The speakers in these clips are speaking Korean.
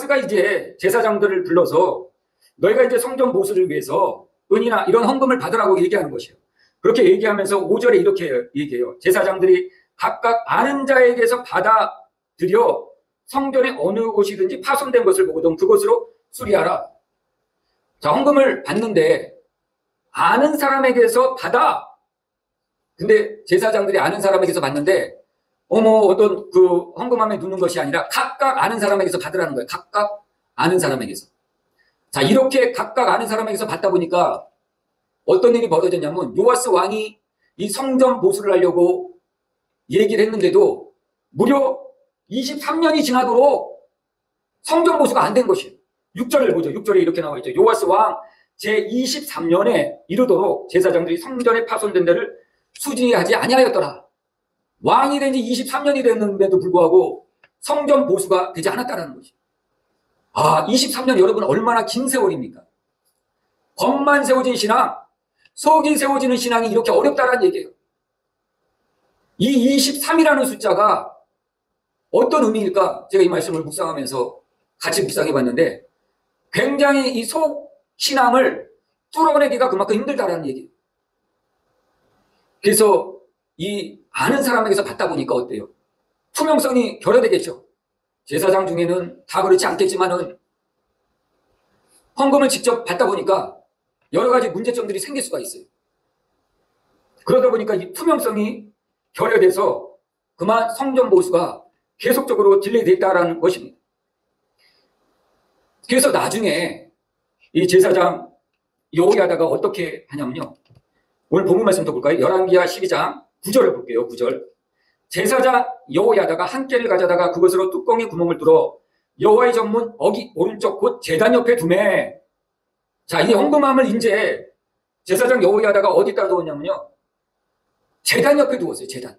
요아스가 이제 제사장들을 불러서 너희가 이제 성전 보수를 위해서 은이나 이런 헌금을 받으라고 얘기하는 것이에요. 그렇게 얘기하면서 5절에 이렇게 얘기해요. 제사장들이 각각 아는 자에게서 받아들여 성전의 어느 곳이든지 파손된 것을 보거든 그것으로 수리하라. 자, 헌금을 받는데 아는 사람에게서 받아. 근데 제사장들이 아는 사람에게서 받는데 어떤 그 헌금함에 눕는 것이 아니라 각각 아는 사람에게서 받으라는 거예요. 각각 아는 사람에게서. 자, 이렇게 각각 아는 사람에게서 받다 보니까 어떤 일이 벌어졌냐면 요아스 왕이 이 성전 보수를 하려고 얘기를 했는데도 무려 23년이 지나도록 성전 보수가 안 된 것이에요. 6절을 보죠. 6절에 이렇게 나와 있죠. 요아스 왕 제23년에 이르도록 제사장들이 성전에 파손된 데를 수리하지 아니하였더라. 왕이 된 지 23년이 됐는데도 불구하고 성전 보수가 되지 않았다는 것이에요. 23년 여러분 얼마나 긴 세월입니까? 겉만 세워진 신앙, 속이 세워지는 신앙이 이렇게 어렵다는 얘기예요. 이 23이라는 숫자가 어떤 의미일까? 제가 이 말씀을 묵상하면서 같이 묵상해 봤는데 굉장히 이 속 신앙을 뚫어내기가 그만큼 힘들다는 얘기예요. 그래서 이 아는 사람에게서 받다 보니까 어때요? 투명성이 결여되겠죠. 제사장 중에는 다 그렇지 않겠지만은 헌금을 직접 받다 보니까 여러 가지 문제점들이 생길 수가 있어요. 그러다 보니까 이 투명성이 결여돼서 그만 성전 보수가 계속적으로 딜레이됐다라는 것입니다. 그래서 나중에 이 제사장 여호야다가 어떻게 하냐면요. 오늘 본문 말씀도 볼까요? 열왕기하 12장 9절을 볼게요. 9절. 제사장 여호야다가 한 깨를 가져다가 그것으로 뚜껑의 구멍을 뚫어 여호와의 전문 어기 오른쪽 곧 제단 옆에 두매. 자, 이 헌금함을 이제 제사장 여호야다가 어디다 두었냐면요. 제단 옆에 두었어요. 제단.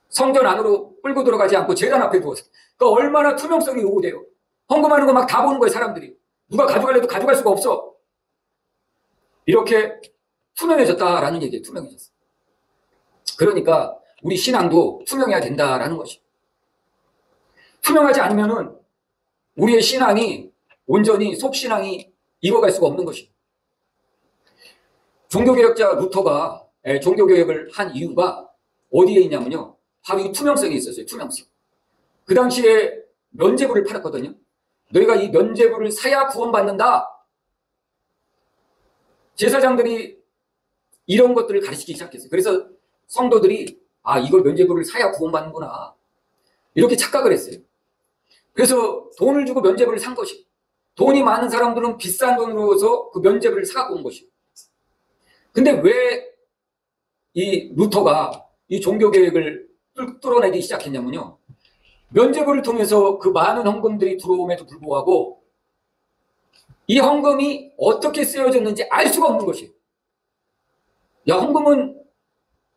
성전 안으로 끌고 들어가지 않고 제단 앞에 두었어요. 그러니까 얼마나 투명성이 요구돼요. 헌금하는 거 막 다 보는 거예요. 사람들이. 누가 가져가려도 가져갈 수가 없어. 이렇게 투명해졌다라는 얘기예요. 투명해졌어. 그러니까 우리 신앙도 투명해야 된다라는 것이. 투명하지 않으면은 우리의 신앙이 온전히 속신앙이 익어갈 수가 없는 것이. 종교개혁자 루터가 종교개혁을 한 이유가 어디에 있냐면요. 바로 이 투명성에 있었어요. 투명성. 그 당시에 면죄부를 팔았거든요. 너희가 이 면죄부를 사야 구원받는다. 제사장들이 이런 것들을 가르치기 시작했어요. 그래서 성도들이 이걸 면죄부를 사야 구원받는구나. 이렇게 착각을 했어요. 그래서 돈을 주고 면죄부를 산 것이. 돈이 많은 사람들은 비싼 돈으로서 그 면죄부를 사갖고 온 것이. 근데 왜 이 루터가 이 종교개혁을 뚫어내기 시작했냐면요. 면죄부를 통해서 그 많은 헌금들이 들어옴에도 불구하고 이 헌금이 어떻게 쓰여졌는지 알 수가 없는 것이에요. 야, 헌금은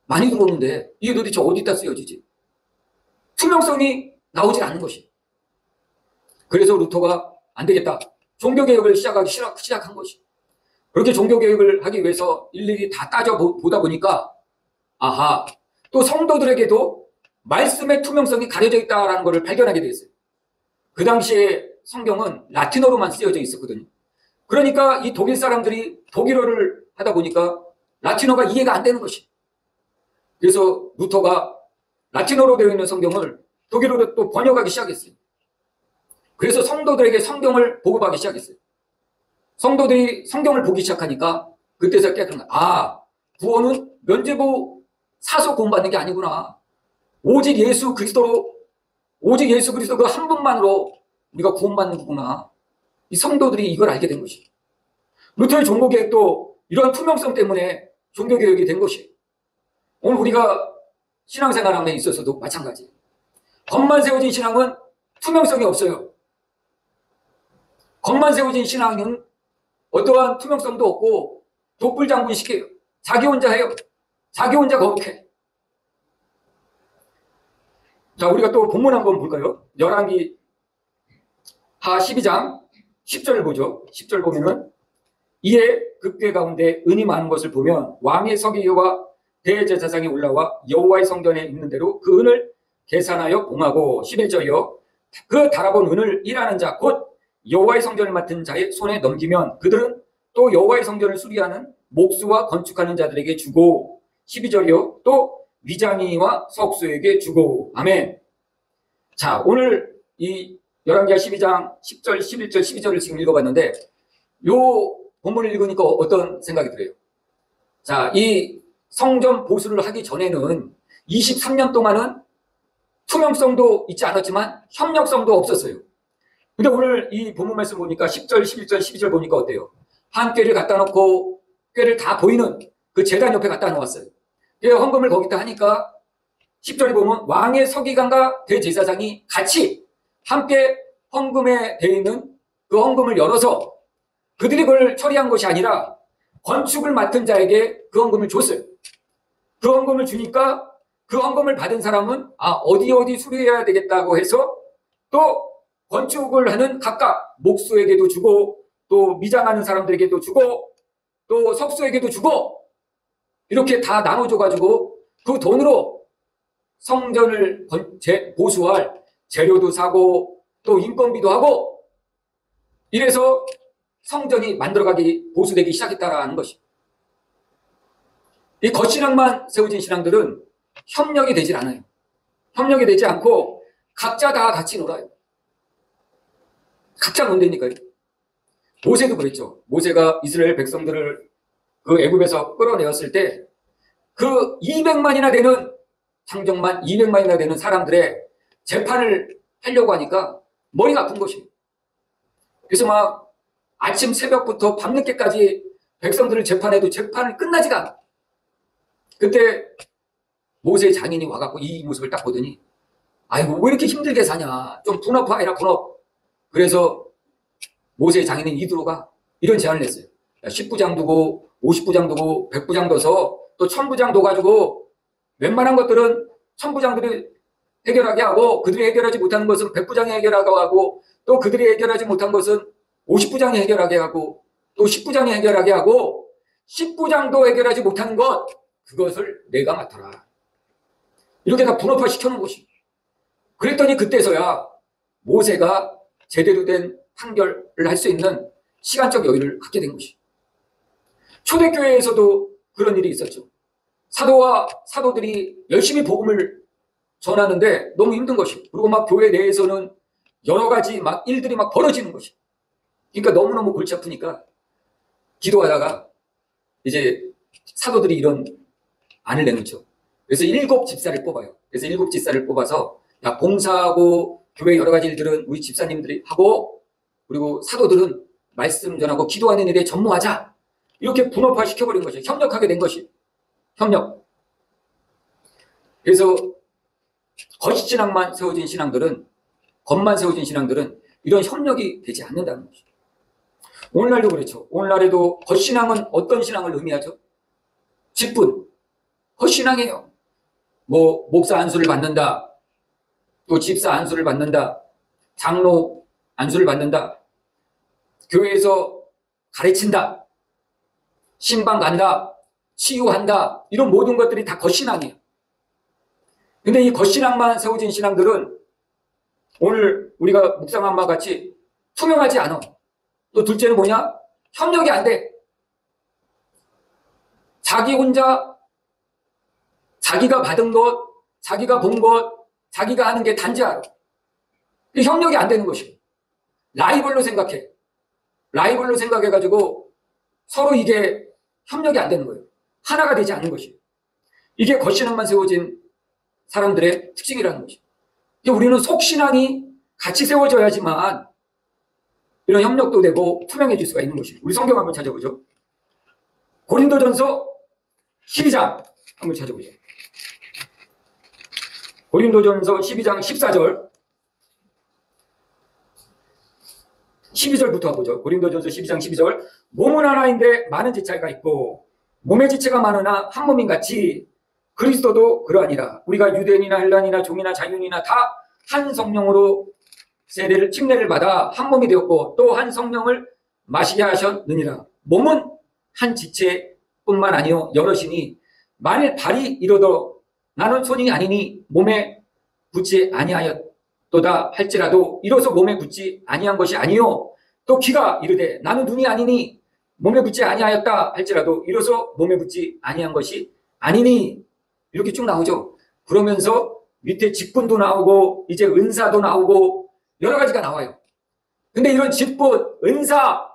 많이 들어오는데 이게 도대체 어디다 쓰여지지? 투명성이 나오지 않는 것이에요. 그래서 루터가 안 되겠다. 종교개혁을 시작한 것이. 그렇게 종교개혁을 하기 위해서 일일이 다 따져보다 보니까 또 성도들에게도 말씀의 투명성이 가려져 있다는 것을 발견하게 됐어요. 그 당시에 성경은 라틴어로만 쓰여져 있었거든요. 그러니까 이 독일 사람들이 독일어를 하다 보니까 라틴어가 이해가 안 되는 것이. 그래서 루터가 라틴어로 되어 있는 성경을 독일어로 또 번역하기 시작했어요. 그래서 성도들에게 성경을 보급하기 시작했어요. 성도들이 성경을 보기 시작하니까 그때서 깨닫는 거야. 구원은 면죄부 사서 구원받는 게 아니구나. 오직 예수 그리스도 그 한 분만으로 우리가 구원받는 거구나. 이 성도들이 이걸 알게 된 것이. 루터의 종교개혁도 이런 투명성 때문에 종교개혁이 된 것이. 오늘 우리가 신앙생활에 있어서도 마찬가지. 겉만 세워진 신앙은 투명성이 없어요. 겉만 세워진 신앙은 어떠한 투명성도 없고 독불장군식이에요. 자기 혼자 해요. 자기 혼자 거룩해. 자, 우리가 또 본문 한번 볼까요? 열왕기 하 12장 10절을 보죠. 10절 보면은 이에 급궤 가운데 은이 많은 것을 보면 왕의 서기와 대제사장이 올라와 여호와의 성전에 있는 대로 그 은을 계산하여 봉하고 11절이요. 그 달아본 은을 일하는 자 곧 여호와의 성전을 맡은 자의 손에 넘기면 그들은 또 여호와의 성전을 수리하는 목수와 건축하는 자들에게 주고 12절이요 또 위장이와 석수에게 주고. 아멘. 자, 오늘 이 열왕기하 12장 10절, 11절, 12절을 지금 읽어봤는데 요 본문을 읽으니까 어떤 생각이 들어요? 자, 이 성전 보수를 하기 전에는 23년 동안은 투명성도 있지 않았지만 협력성도 없었어요. 근데 오늘 이 본문 말씀 보니까 10절, 11절, 12절 보니까 어때요? 한 꾀를 갖다 놓고 꾀를 다 보이는 그 제단 옆에 갖다 놓았어요. 헌금을 거기다 하니까 10절에 보면 왕의 서기관과 대제사장이 같이 함께 헌금에 돼 있는 그 헌금을 열어서 그들이 그걸 처리한 것이 아니라 건축을 맡은 자에게 그 헌금을 줬어요. 그 헌금을 주니까 그 헌금을 받은 사람은 어디 수리해야 되겠다고 해서 또 건축을 하는 각각 목수에게도 주고 또 미장하는 사람들에게도 주고 또 석수에게도 주고 이렇게 다 나눠줘가지고 그 돈으로 성전을 보수할 재료도 사고 또 인건비도 하고 이래서 성전이 만들어가기 보수되기 시작했다라는 것이. 이 겉신앙만 세워진 신앙들은 협력이 되질 않아요. 협력이 되지 않고 각자 다 같이 놀아요. 각자 논다니까요. 모세도 그랬죠. 모세가 이스라엘 백성들을 그 애굽에서 끌어내었을 때 그 200만이나 되는 장정만 200만이나 되는 사람들의 재판을 하려고 하니까 머리가 아픈 것이에요. 그래서 막 아침 새벽부터 밤늦게까지 백성들을 재판해도 재판이 끝나지가 않아. 그때 모세의 장인이 와갖고 이 모습을 딱 보더니 아이고 왜 이렇게 힘들게 사냐. 좀 분업하라 분업. 그래서 모세의 장인인 이드로가 이런 제안을 했어요. 10부장 두고 50부장 두고 100부장 둬서 또 1000부장 둬가지고 웬만한 것들은 1000부장들이 해결하게 하고 그들이 해결하지 못하는 것은 100부장이 해결하게 하고 또 그들이 해결하지 못한 것은 50부장이 해결하게 하고 또 10부장이 해결하게 하고 10부장도 해결하지 못하는 것 그것을 내가 맡아라. 이렇게 다 분업화 시켜놓은 것이. 그랬더니 그때서야 모세가 제대로 된 판결을 할 수 있는 시간적 여유를 갖게 된 것이. 초대교회에서도 그런 일이 있었죠. 사도와 사도들이 열심히 복음을 전하는데 너무 힘든 것이. 그리고 막 교회 내에서는 여러 가지 막 일들이 막 벌어지는 것이. 그러니까 너무너무 골치 아프니까 기도하다가 이제 사도들이 이런 안을 내놓죠. 그래서 7 집사를 뽑아요. 그래서 7 집사를 뽑아서 야, 봉사하고 교회 여러 가지 일들은 우리 집사님들이 하고 그리고 사도들은 말씀 전하고 기도하는 일에 전무하자. 이렇게 분업화 시켜버린 것이. 협력하게 된 것이. 협력. 그래서 겉신앙만 세워진 신앙들은 겉만 세워진 신앙들은 이런 협력이 되지 않는다는 것이. 오늘날도 그렇죠. 오늘날에도 겉신앙은 어떤 신앙을 의미하죠? 직분. 겉신앙이에요. 뭐 목사 안수를 받는다. 또 집사 안수를 받는다. 장로 안수를 받는다. 교회에서 가르친다. 신방 간다. 치유한다. 이런 모든 것들이 다 겉신앙이에요. 근데 이 겉신앙만 세워진 신앙들은 오늘 우리가 묵상한 바와 같이 투명하지 않아. 또 둘째는 뭐냐? 협력이 안 돼. 자기 혼자 자기가 받은 것, 자기가 본 것, 자기가 하는 게 단지 알아. 협력이 안 되는 것이고. 라이벌로 생각해. 라이벌로 생각해가지고 서로 이게 협력이 안 되는 거예요. 하나가 되지 않는 것이에요. 이게 겉신앙만 세워진 사람들의 특징이라는 것이에요. 우리는 속신앙이 같이 세워져야지만 이런 협력도 되고 투명해질 수가 있는 것이에요. 우리 성경 한번 찾아보죠. 고린도전서 12장 한번 찾아보죠. 고린도전서 12장 14절 12절부터 보죠. 고린도전서 12장 12절 몸은 하나인데 많은 지체가 있고 몸의 지체가 많으나 한 몸인 같이 그리스도도 그러하니라. 우리가 유대인이나 헬라인이나 종이나 자유인이나 다 한 성령으로 세례를 침례를 받아 한 몸이 되었고 또 한 성령을 마시게 하셨느니라. 몸은 한 지체뿐만 아니요 여럿이니 만일 발이 이르러 나는 손이 아니니 몸에 붙지 아니하였느냐. 또다 할지라도 이로써 몸에 붙지 아니한 것이 아니요 또 귀가 이르되 나는 눈이 아니니 몸에 붙지 아니하였다 할지라도 이로써 몸에 붙지 아니한 것이 아니니 이렇게 쭉 나오죠. 그러면서 밑에 직분도 나오고 이제 은사도 나오고 여러 가지가 나와요. 근데 이런 직분, 은사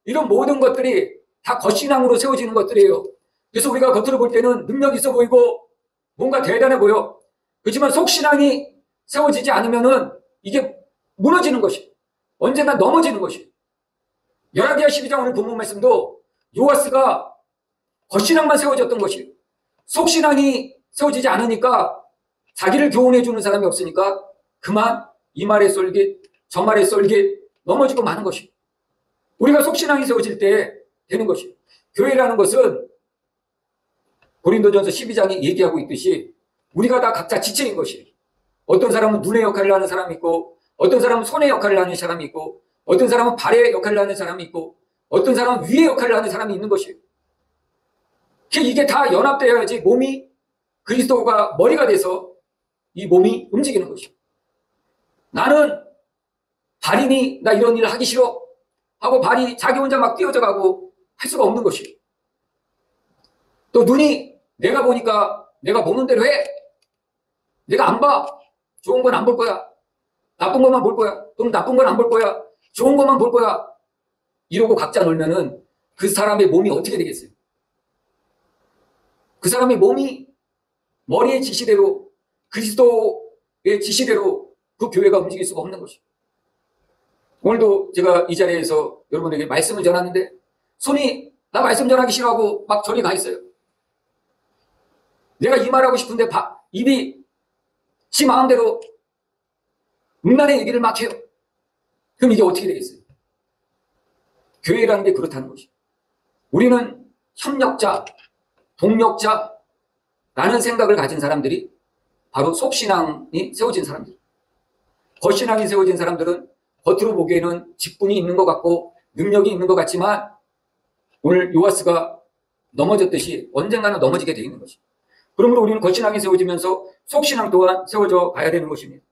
이런 모든 것들이 다 겉신앙으로 세워지는 것들이에요. 그래서 우리가 겉으로 볼 때는 능력 있어 보이고 뭔가 대단해 보여. 그렇지만 속신앙이 세워지지 않으면은 이게 무너지는 것이 언젠가 넘어지는 것이. 열왕기하 12장 오늘 본문 말씀도 요아스가 겉신앙만 세워졌던 것이 속신앙이 세워지지 않으니까 자기를 교훈해 주는 사람이 없으니까 그만 이 말에 쏠깃 저 말에 쏠깃 넘어지고 마는 것이. 우리가 속신앙이 세워질 때 되는 것이. 교회라는 것은 고린도전서 12장이 얘기하고 있듯이 우리가 다 각자 지체인 것이. 어떤 사람은 눈의 역할을 하는 사람이 있고 어떤 사람은 손의 역할을 하는 사람이 있고 어떤 사람은 발의 역할을 하는 사람이 있고 어떤 사람은 위의 역할을 하는 사람이 있는 것이. 이게 다 연합되어야지 몸이 그리스도가 머리가 돼서 이 몸이 움직이는 것이. 나는 발이니 나 이런 일을 하기 싫어 하고 발이 자기 혼자 막 뛰어져 가고 할 수가 없는 것이. 또 눈이 내가 보니까 내가 보는 대로 해. 내가 안 봐. 좋은 건 안 볼 거야. 나쁜 것만 볼 거야. 또는 나쁜 건 안 볼 거야. 좋은 것만 볼 거야. 이러고 각자 놀면은 그 사람의 몸이 어떻게 되겠어요? 그 사람의 몸이 머리의 지시대로 그리스도의 지시대로 그 교회가 움직일 수가 없는 것이. 오늘도 제가 이 자리에서 여러분에게 말씀을 전하는데 손이 나 말씀 전하기 싫어하고 막 저리 가 있어요. 내가 이 말하고 싶은데 입이 지 마음대로 음란의 얘기를 막 해요. 그럼 이게 어떻게 되겠어요? 교회라는 게 그렇다는 것이. 우리는 협력자, 동력자라는 생각을 가진 사람들이 바로 속신앙이 세워진 사람들. 겉신앙이 세워진 사람들은 겉으로 보기에는 직분이 있는 것 같고 능력이 있는 것 같지만 오늘 요아스가 넘어졌듯이 언젠가는 넘어지게 되어 있는 것입니다. 그러므로 우리는 겉신앙이 세워지면서 속신앙 또한 세워져 가야 되는 것입니다.